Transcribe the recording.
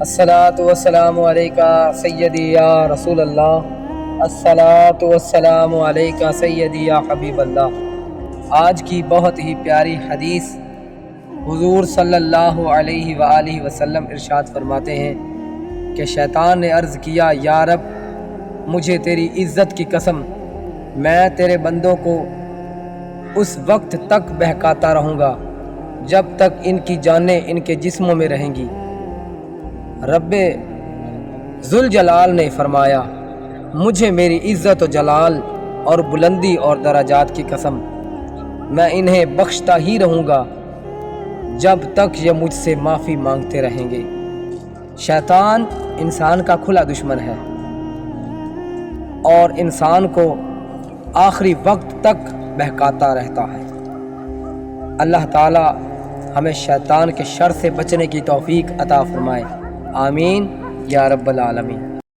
الصلاۃ والسلام علیکہ سیدی یا رسول اللہ، الصلاۃ والسلام علیکہ سیدی یا حبیب اللہ۔ آج کی بہت ہی پیاری حدیث، حضور صلی اللہ علیہ وآلہ وسلم ارشاد فرماتے ہیں کہ شیطان نے عرض کیا، یا رب مجھے تیری عزت کی قسم، میں تیرے بندوں کو اس وقت تک بہکاتا رہوں گا جب تک ان کی جانیں ان کے جسموں میں رہیں گی۔ رب ذوالجلال نے فرمایا، مجھے میری عزت و جلال اور بلندی اور درجات کی قسم، میں انہیں بخشتا ہی رہوں گا جب تک یہ مجھ سے معافی مانگتے رہیں گے۔ شیطان انسان کا کھلا دشمن ہے اور انسان کو آخری وقت تک بہکاتا رہتا ہے۔ اللہ تعالی ہمیں شیطان کے شر سے بچنے کی توفیق عطا فرمائے، آمین یا رب العالمین۔